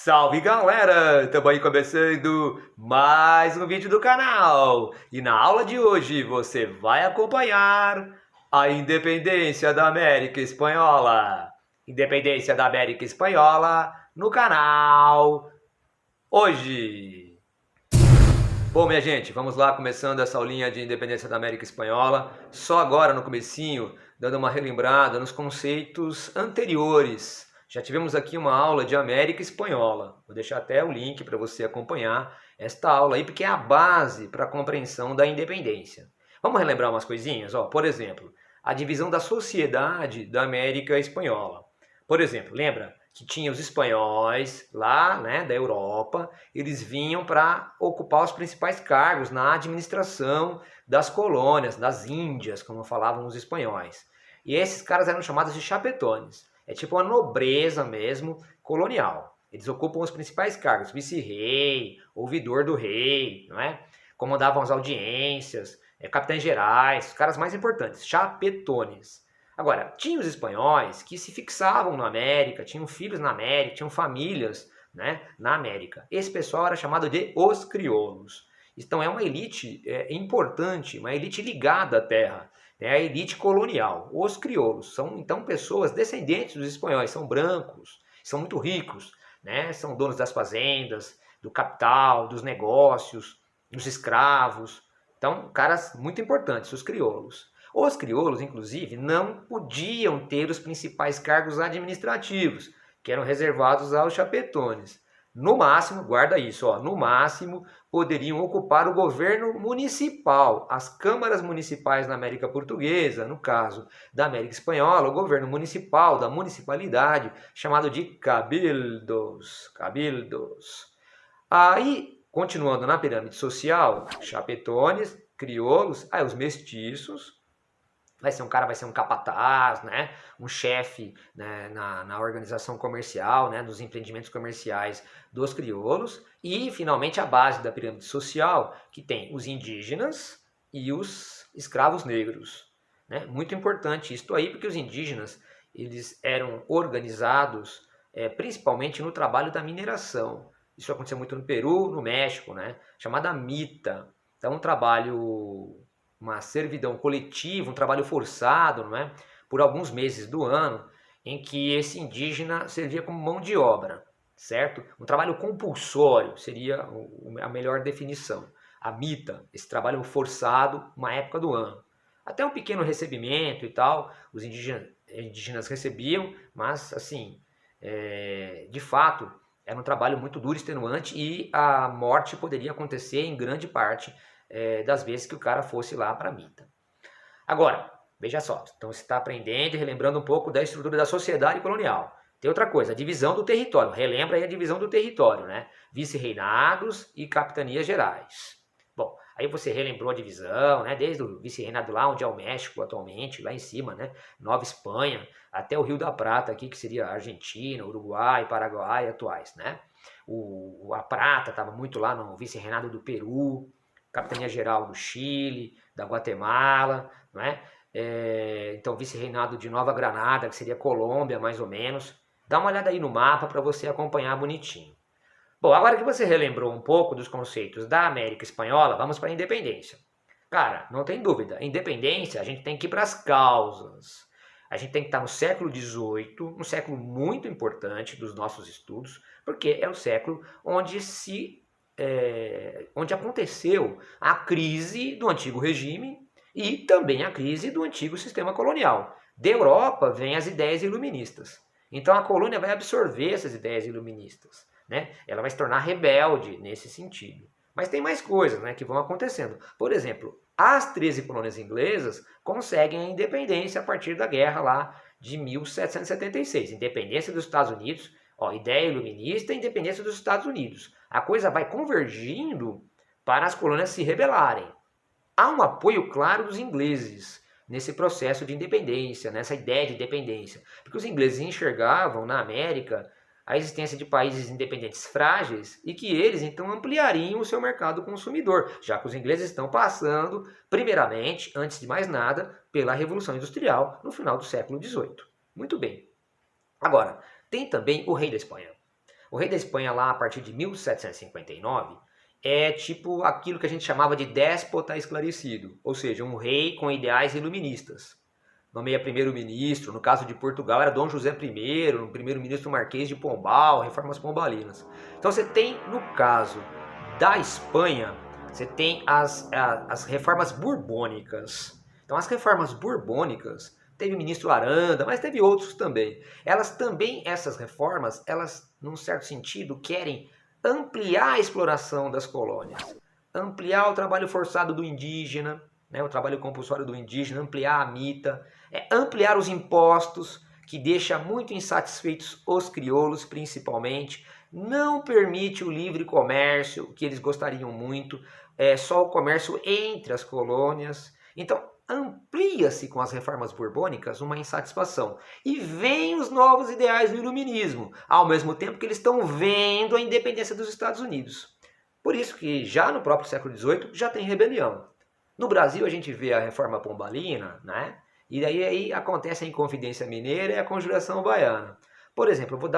Salve galera! Estamos aí começando mais um vídeo do canal. E na aula de hoje você vai acompanhar a independência da América Espanhola. Independência da América Espanhola no canal hoje. Bom, minha gente, vamos lá, começando essa aulinha de independência da América Espanhola. Só agora no comecinho, dando uma relembrada nos conceitos anteriores. Já tivemos aqui uma aula de América Espanhola. Vou deixar até o link para você acompanhar esta aula aí, porque é a base para a compreensão da independência. Vamos relembrar umas coisinhas? Por exemplo, a divisão da sociedade da América Espanhola. Por exemplo, lembra que tinha os espanhóis lá, né, da Europa, eles vinham para ocupar os principais cargos na administração das colônias, das Índias, como falavam os espanhóis. E esses caras eram chamados de chapetones. É tipo uma nobreza mesmo colonial. Eles ocupam os principais cargos, vice-rei, ouvidor do rei, não é? Comandavam as audiências, capitães gerais, os caras mais importantes, chapetones. Agora, tinha os espanhóis que se fixavam na América, tinham filhos na América, tinham famílias, né, na América. Esse pessoal era chamado de os crioulos. Então é uma elite importante, uma elite ligada à terra. É a elite colonial. Os crioulos são então pessoas descendentes dos espanhóis, são brancos, são muito ricos, né? São donos das fazendas, do capital, dos negócios, dos escravos. Então, caras muito importantes, os crioulos. Os crioulos, inclusive, não podiam ter os principais cargos administrativos, que eram reservados aos chapetones. No máximo, guarda isso, no máximo poderiam ocupar o governo municipal, as câmaras municipais na América Portuguesa, no caso da América Espanhola, o governo municipal da municipalidade, chamado de cabildos. Aí, continuando na pirâmide social, chapetones, crioulos, aí os mestiços, vai ser um capataz, né? Um chefe, né? na organização comercial, né? Dos empreendimentos comerciais dos crioulos. E, finalmente, a base da pirâmide social, que tem os indígenas e os escravos negros. Né? Muito importante isso aí, porque os indígenas eles eram organizados principalmente no trabalho da mineração. Isso aconteceu muito no Peru, no México, né? Chamada mita. Então, um trabalho, uma servidão coletiva, um trabalho forçado, não é? Por alguns meses do ano, em que esse indígena servia como mão de obra, certo? Um trabalho compulsório seria a melhor definição. A mita, esse trabalho forçado, uma época do ano. Até um pequeno recebimento e tal, os indígenas recebiam, mas assim, de fato, era um trabalho muito duro, extenuante, e a morte poderia acontecer em grande parte das vezes que o cara fosse lá para a mita. Agora, veja só, então você está aprendendo e relembrando um pouco da estrutura da sociedade colonial. Tem outra coisa, a divisão do território. Relembra aí a divisão do território, né? Vice-reinados e capitanias gerais. Bom, aí você relembrou a divisão, né? Desde o vice-reinado lá onde é o México atualmente, lá em cima, né? Nova Espanha, até o Rio da Prata aqui, que seria Argentina, Uruguai, Paraguai atuais, né? A Prata estava muito lá no vice-reinado do Peru, capitania geral do Chile, da Guatemala, não é? Então, vice-reinado de Nova Granada, que seria Colômbia, mais ou menos. Dá uma olhada aí no mapa para você acompanhar bonitinho. Bom, agora que você relembrou um pouco dos conceitos da América Espanhola, vamos para a independência. Cara, não tem dúvida, independência a gente tem que ir para as causas. A gente tem que estar no século XVIII, um século muito importante dos nossos estudos, porque é o século onde onde aconteceu a crise do antigo regime e também a crise do antigo sistema colonial. Da Europa vêm as ideias iluministas. Então a colônia vai absorver essas ideias iluministas, né? Ela vai se tornar rebelde nesse sentido. Mas tem mais coisas, né, que vão acontecendo. Por exemplo, as 13 colônias inglesas conseguem a independência a partir da guerra lá de 1776. Independência dos Estados Unidos, ideia iluminista e independência dos Estados Unidos. A coisa vai convergindo para as colônias se rebelarem. Há um apoio claro dos ingleses nesse processo de independência, nessa ideia de independência. Porque os ingleses enxergavam na América a existência de países independentes frágeis e que eles então ampliariam o seu mercado consumidor, já que os ingleses estão passando, primeiramente, antes de mais nada, pela Revolução Industrial no final do século XVIII. Muito bem. Agora, tem também o rei da Espanha. O rei da Espanha lá a partir de 1759 é tipo aquilo que a gente chamava de déspota esclarecido, ou seja, um rei com ideais iluministas. Nomeia primeiro-ministro, no caso de Portugal era Dom José I, o primeiro-ministro Marquês de Pombal, reformas pombalinas. Então você tem, no caso da Espanha, você tem as reformas borbônicas. Então as reformas borbônicas, teve o ministro Aranda, mas teve outros também. Elas também, essas reformas, elas, num certo sentido, querem ampliar a exploração das colônias, ampliar o trabalho forçado do indígena, né, o trabalho compulsório do indígena, ampliar a mita, ampliar os impostos, que deixa muito insatisfeitos os crioulos, principalmente, não permite o livre comércio, que eles gostariam muito, só o comércio entre as colônias. Então, amplia-se com as reformas borbônicas uma insatisfação. E vêm os novos ideais do iluminismo, ao mesmo tempo que eles estão vendo a independência dos Estados Unidos. Por isso que já no próprio século XVIII já tem rebelião. No Brasil a gente vê a reforma pombalina, né? E daí aí acontece a Inconfidência Mineira e a Conjuração Baiana. Por exemplo, eu vou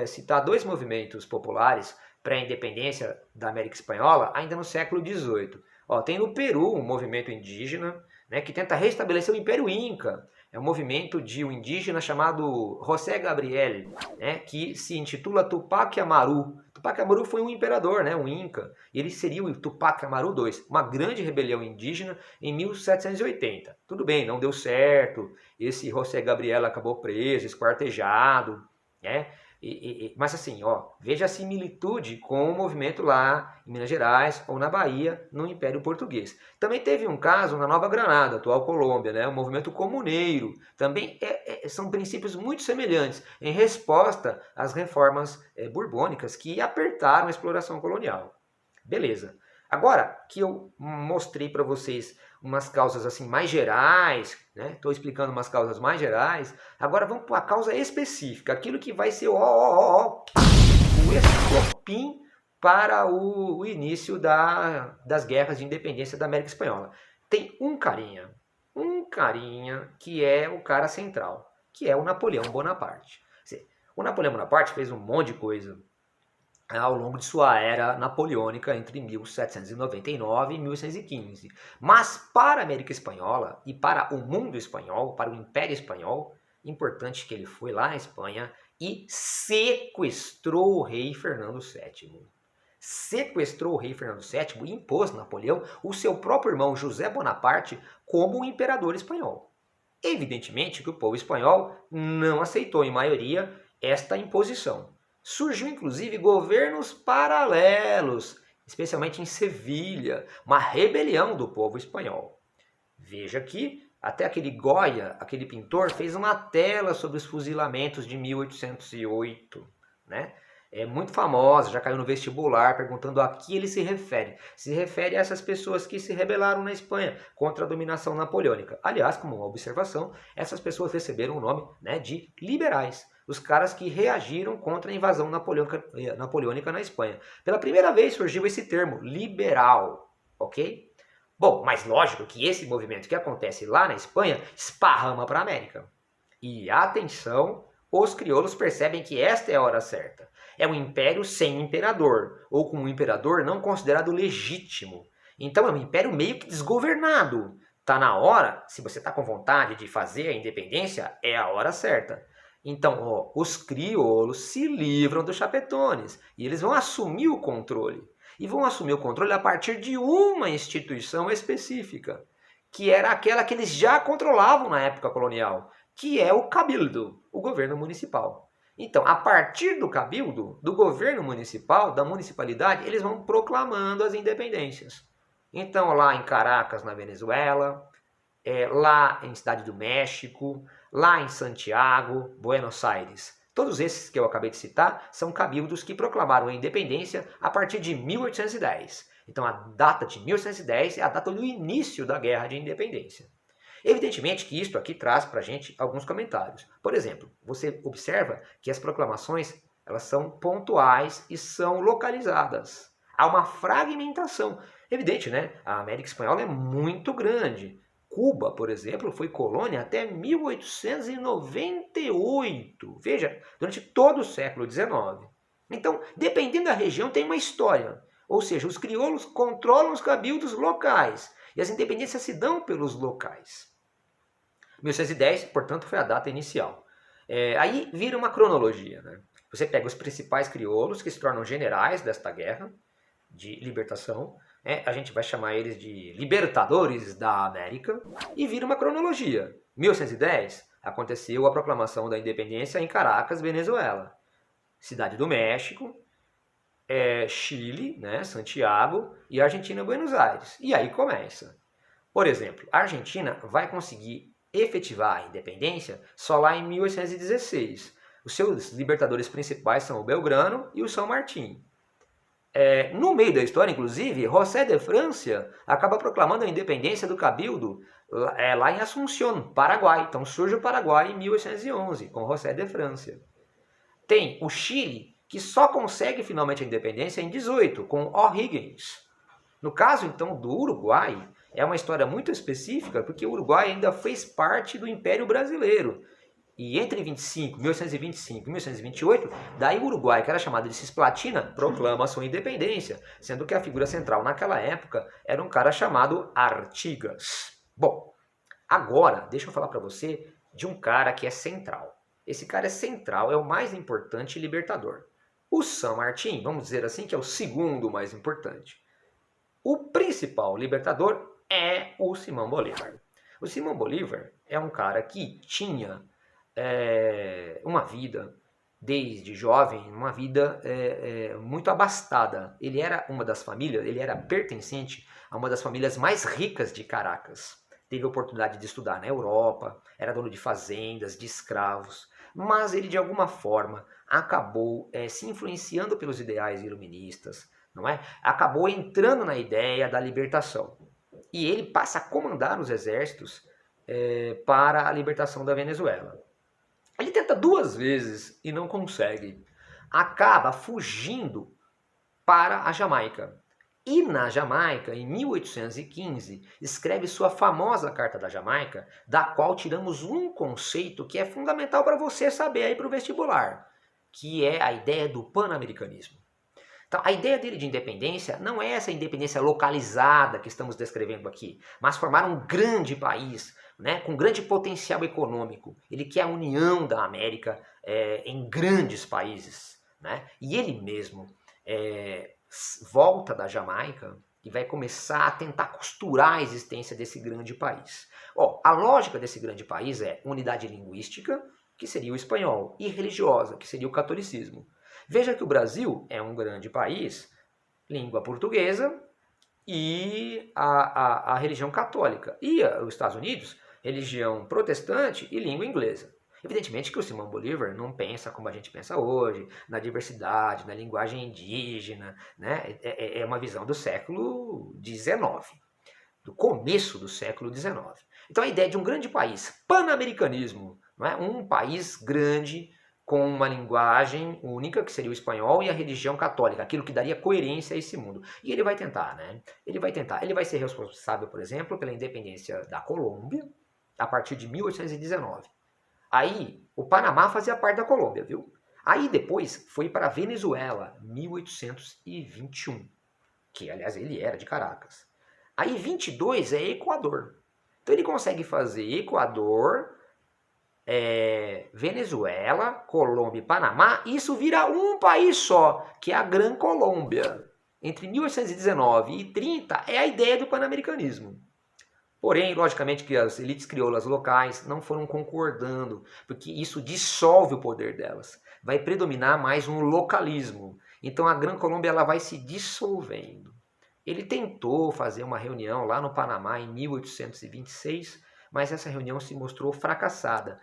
citar dois movimentos populares pré-independência da América Espanhola ainda no século XVIII. Tem no Peru um movimento indígena, né, que tenta restabelecer o Império Inca. É um movimento de um indígena chamado José Gabriel, né, que se intitula Tupac Amaru. Tupac Amaru foi um imperador, né, um Inca, e ele seria o Tupac Amaru II, uma grande rebelião indígena em 1780. Tudo bem, não deu certo, esse José Gabriel acabou preso, esquartejado, né? Mas assim, veja a similitude com o movimento lá em Minas Gerais ou na Bahia, no Império Português. Também teve um caso na Nova Granada, atual Colômbia, né? O movimento comuneiro. Também são princípios muito semelhantes em resposta às reformas borbônicas que apertaram a exploração colonial. Beleza. Agora que eu mostrei para vocês umas causas assim mais gerais, né? Estou explicando umas causas mais gerais. Agora vamos para a causa específica, aquilo que vai ser o estopim para o início das guerras de independência da América Espanhola. Tem um carinha que é o cara central, que é o Napoleão Bonaparte. O Napoleão Bonaparte fez um monte de coisa ao longo de sua era napoleônica entre 1799 e 1815. Mas para a América Espanhola e para o mundo espanhol, para o Império Espanhol, importante que ele foi lá na Espanha e sequestrou o rei Fernando VII. Sequestrou o rei Fernando VII e impôs Napoleão o seu próprio irmão José Bonaparte como o imperador espanhol. Evidentemente que o povo espanhol não aceitou em maioria esta imposição. Surgiu inclusive governos paralelos, especialmente em Sevilha, uma rebelião do povo espanhol. Veja que até aquele Goya, aquele pintor, fez uma tela sobre os fuzilamentos de 1808, né? É muito famosa, já caiu no vestibular, perguntando a que ele se refere. Se refere a essas pessoas que se rebelaram na Espanha contra a dominação napoleônica. Aliás, como uma observação, essas pessoas receberam o nome, né, de liberais. Os caras que reagiram contra a invasão napoleônica na Espanha. Pela primeira vez surgiu esse termo, liberal, ok? Bom, mas lógico que esse movimento que acontece lá na Espanha esparrama para a América. E atenção, os crioulos percebem que esta é a hora certa. É um império sem imperador, ou com um imperador não considerado legítimo. Então é um império meio que desgovernado. Tá na hora, se você está com vontade de fazer a independência, é a hora certa. Então, os crioulos se livram dos chapetones e eles vão assumir o controle. E vão assumir o controle a partir de uma instituição específica, que era aquela que eles já controlavam na época colonial, que é o cabildo, o governo municipal. Então, a partir do cabildo, do governo municipal, da municipalidade, eles vão proclamando as independências. Então, lá em Caracas, na Venezuela, lá em Cidade do México, lá em Santiago, Buenos Aires. Todos esses que eu acabei de citar são cabildos que proclamaram a independência a partir de 1810. Então a data de 1810 é a data do início da Guerra de Independência. Evidentemente que isto aqui traz para a gente alguns comentários. Por exemplo, você observa que as proclamações elas são pontuais e são localizadas. Há uma fragmentação. Evidente, né? A América Espanhola é muito grande. Cuba, por exemplo, foi colônia até 1898. Veja, durante todo o século XIX. Então, dependendo da região, tem uma história. Ou seja, os crioulos controlam os cabildos locais e as independências se dão pelos locais. 1810, portanto, foi a data inicial. Aí vira uma cronologia, né? Você pega os principais crioulos que se tornam generais desta guerra de libertação, a gente vai chamar eles de libertadores da América, e vira uma cronologia. 1810 aconteceu a proclamação da independência em Caracas, Venezuela. Cidade do México, Chile, né, Santiago, e Argentina, Buenos Aires. E aí começa. Por exemplo, a Argentina vai conseguir efetivar a independência só lá em 1816. Os seus libertadores principais são o Belgrano e o São Martín. No meio da história, inclusive, José de Francia acaba proclamando a independência do Cabildo lá em Assunción, Paraguai. Então surge o Paraguai em 1811, com José de Francia. Tem o Chile, que só consegue finalmente a independência em 18, com O'Higgins. No caso, então, do Uruguai, é uma história muito específica, porque o Uruguai ainda fez parte do Império Brasileiro. E entre 1825 e 1828, daí o Uruguai, que era chamado de Cisplatina, proclama sua independência, sendo que a figura central naquela época era um cara chamado Artigas. Bom, agora deixa eu falar para você de um cara que é central. Esse cara é central, é o mais importante libertador. O San Martín, vamos dizer assim, que é o segundo mais importante. O principal libertador é o Simão Bolívar. O Simão Bolívar é um cara que tinha uma vida, desde jovem, uma vida muito abastada. Ele era uma das famílias, ele era pertencente a uma das famílias mais ricas de Caracas. Teve a oportunidade de estudar na Europa, era dono de fazendas, de escravos, mas ele de alguma forma acabou se influenciando pelos ideais iluministas, não é? Acabou entrando na ideia da libertação. E ele passa a comandar os exércitos para a libertação da Venezuela. Ele tenta 2 vezes e não consegue. Acaba fugindo para a Jamaica. E na Jamaica, em 1815, escreve sua famosa Carta da Jamaica, da qual tiramos um conceito que é fundamental para você saber aí para o vestibular, que é a ideia do pan-americanismo. Então, a ideia dele de independência não é essa independência localizada que estamos descrevendo aqui, mas formar um grande país, né, com grande potencial econômico. Ele quer a união da América em grandes países, né? E ele mesmo volta da Jamaica e vai começar a tentar costurar a existência desse grande país. A lógica desse grande país é unidade linguística, que seria o espanhol, e religiosa, que seria o catolicismo. Veja que o Brasil é um grande país, língua portuguesa e a religião católica. E os Estados Unidos, religião protestante e língua inglesa. Evidentemente que o Simão Bolívar não pensa como a gente pensa hoje, na diversidade, na linguagem indígena, né? É uma visão do século XIX, do começo do século XIX. Então a ideia de um grande país, pan-americanismo, não é? Um país grande com uma linguagem única, que seria o espanhol, e a religião católica, aquilo que daria coerência a esse mundo. E ele vai tentar, né? Ele vai tentar. Ele vai ser responsável, por exemplo, pela independência da Colômbia, a partir de 1819. Aí, o Panamá fazia parte da Colômbia, viu? Aí depois foi para a Venezuela, 1821, que aliás ele era de Caracas. Aí 22 é Equador. Então ele consegue fazer Equador, Venezuela, Colômbia e Panamá, e isso vira um país só, que é a Gran Colômbia. Entre 1819 e 30 é a ideia do pan-americanismo. Porém, logicamente que as elites crioulas locais não foram concordando, porque isso dissolve o poder delas. Vai predominar mais um localismo. Então a Gran Colômbia ela vai se dissolvendo. Ele tentou fazer uma reunião lá no Panamá em 1826, mas essa reunião se mostrou fracassada.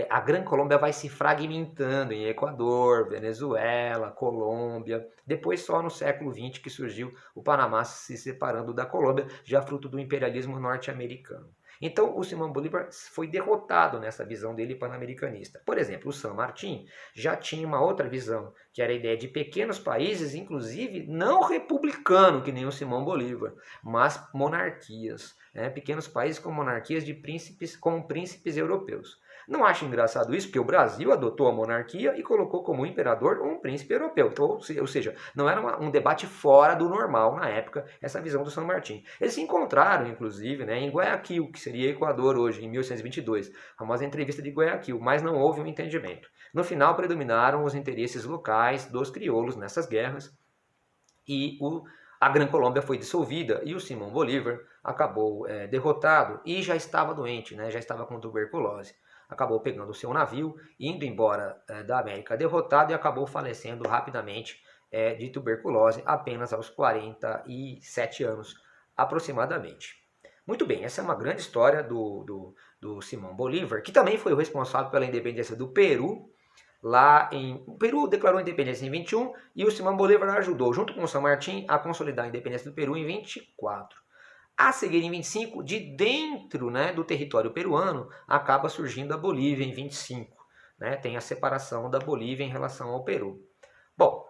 A Gran Colômbia vai se fragmentando em Equador, Venezuela, Colômbia. Depois só no século XX que surgiu o Panamá se separando da Colômbia, já fruto do imperialismo norte-americano. Então o Simão Bolívar foi derrotado nessa visão dele pan-americanista. Por exemplo, o San Martín já tinha uma outra visão, que era a ideia de pequenos países, inclusive não republicano, que nem o Simão Bolívar, mas monarquias. Pequenos países com monarquias de príncipes, como príncipes europeus. Não acho engraçado isso, porque o Brasil adotou a monarquia e colocou como imperador um príncipe europeu. Então, ou seja, não era um debate fora do normal na época, essa visão do San Martín. Eles se encontraram, inclusive, né, em Guayaquil, que seria Equador hoje, em 1822, a famosa entrevista de Guayaquil, mas não houve um entendimento. No final, predominaram os interesses locais dos crioulos nessas guerras e a Gran Colômbia foi dissolvida e o Simão Bolívar acabou derrotado e já estava doente, né, já estava com tuberculose. Acabou pegando o seu navio, indo embora da América derrotado e acabou falecendo rapidamente de tuberculose apenas aos 47 anos aproximadamente. Muito bem, essa é uma grande história do Simão Bolívar, que também foi o responsável pela independência do Peru. O Peru declarou a independência em 21 e o Simão Bolívar ajudou, junto com o San Martín, a consolidar a independência do Peru em 24. A seguir, em 25, de dentro, né, do território peruano, acaba surgindo a Bolívia em 25. Né, tem a separação da Bolívia em relação ao Peru. Bom,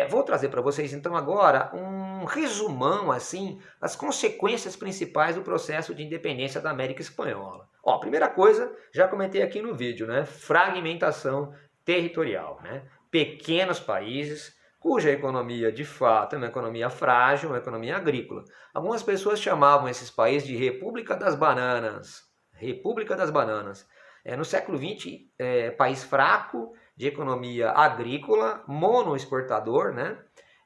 vou trazer para vocês então agora um resumão, assim, das consequências principais do processo de independência da América Espanhola. Ó, primeira coisa, já comentei aqui no vídeo, né, fragmentação territorial, né? Pequenos países cuja economia de fato é uma economia frágil, uma economia agrícola. Algumas pessoas chamavam esses países de República das Bananas. República das Bananas. No século XX, país fraco, de economia agrícola, monoexportador, né?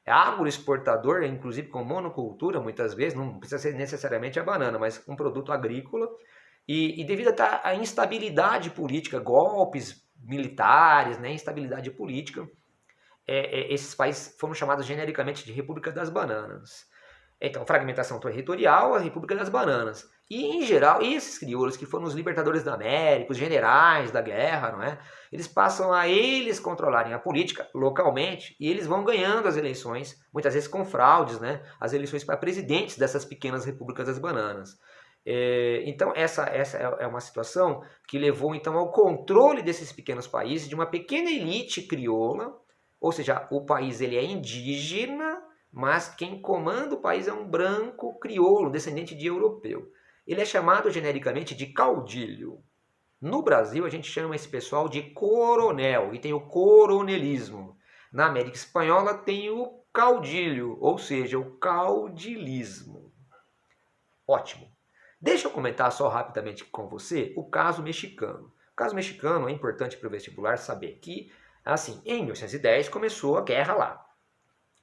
Agroexportador, inclusive com monocultura, muitas vezes, não precisa ser necessariamente a banana, mas um produto agrícola. E devido à instabilidade política, golpes militares, né, instabilidade política, esses países foram chamados genericamente de República das Bananas. Então, fragmentação territorial, a República das Bananas. E, em geral, esses crioulos que foram os libertadores da América, os generais da guerra, não é? Eles passam a eles controlarem a política localmente e eles vão ganhando as eleições, muitas vezes com fraudes, né? As eleições para presidentes dessas pequenas Repúblicas das Bananas. Então essa é uma situação que levou então ao controle desses pequenos países de uma pequena elite crioula, ou seja, o país ele é indígena, mas quem comanda o país é um branco crioulo, descendente de europeu. Ele é chamado genericamente de caudilho. No Brasil a gente chama esse pessoal de coronel e tem o coronelismo. Na América Espanhola tem o caudilho, ou seja, o caudilismo. Ótimo. Deixa eu comentar só rapidamente com você o caso mexicano. O caso mexicano é importante para o vestibular saber que, assim, em 1810 começou a guerra lá.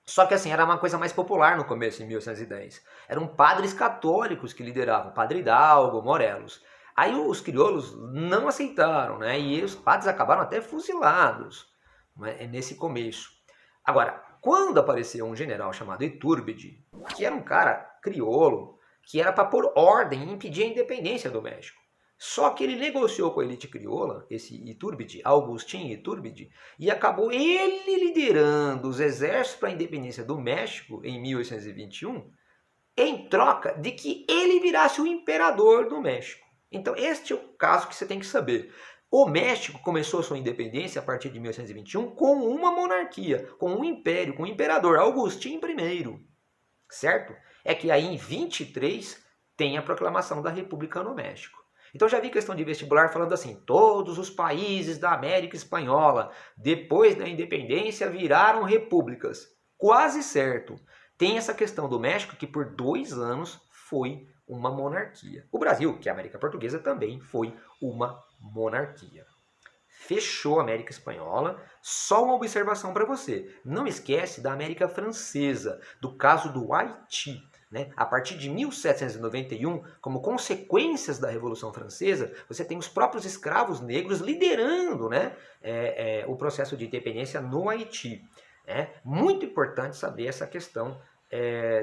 Só que assim, era uma coisa mais popular no começo, em 1810. Eram padres católicos que lideravam, Padre Hidalgo, Morelos. Aí os crioulos não aceitaram, né? E os padres acabaram até fuzilados, né, nesse começo. Agora, quando apareceu um general chamado Iturbide, que era um cara crioulo, que era para pôr ordem e impedir a independência do México. Só que ele negociou com a elite crioula, esse Iturbide, Agustín Iturbide, e acabou ele liderando os exércitos para a independência do México em 1821, em troca de que ele virasse o imperador do México. Então este é o caso que você tem que saber. O México começou sua independência a partir de 1821 com uma monarquia, com um império, com o imperador Agustín I. Certo? É que aí em 23 tem a proclamação da República no México. Então já vi questão de vestibular falando assim, todos os países da América Espanhola, depois da independência, viraram repúblicas. Quase certo. Tem essa questão do México que por 2 anos foi uma monarquia. O Brasil, que é a América Portuguesa, também foi uma monarquia. Fechou a América Espanhola. Só uma observação para você. Não esquece da América Francesa, do caso do Haiti. Né? A partir de 1791, como consequências da Revolução Francesa, você tem os próprios escravos negros liderando, né, o processo de independência no Haiti. Muito importante saber essa questão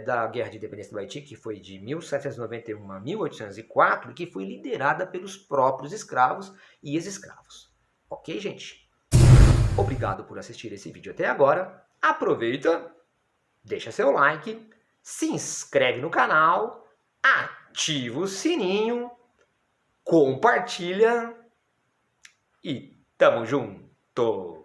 da Guerra de Independência do Haiti, que foi de 1791 a 1804, que foi liderada pelos próprios escravos e ex-escravos. Ok, gente? Obrigado por assistir esse vídeo até agora. Aproveita, deixa seu like, se inscreve no canal, ativa o sininho, compartilha e tamo junto!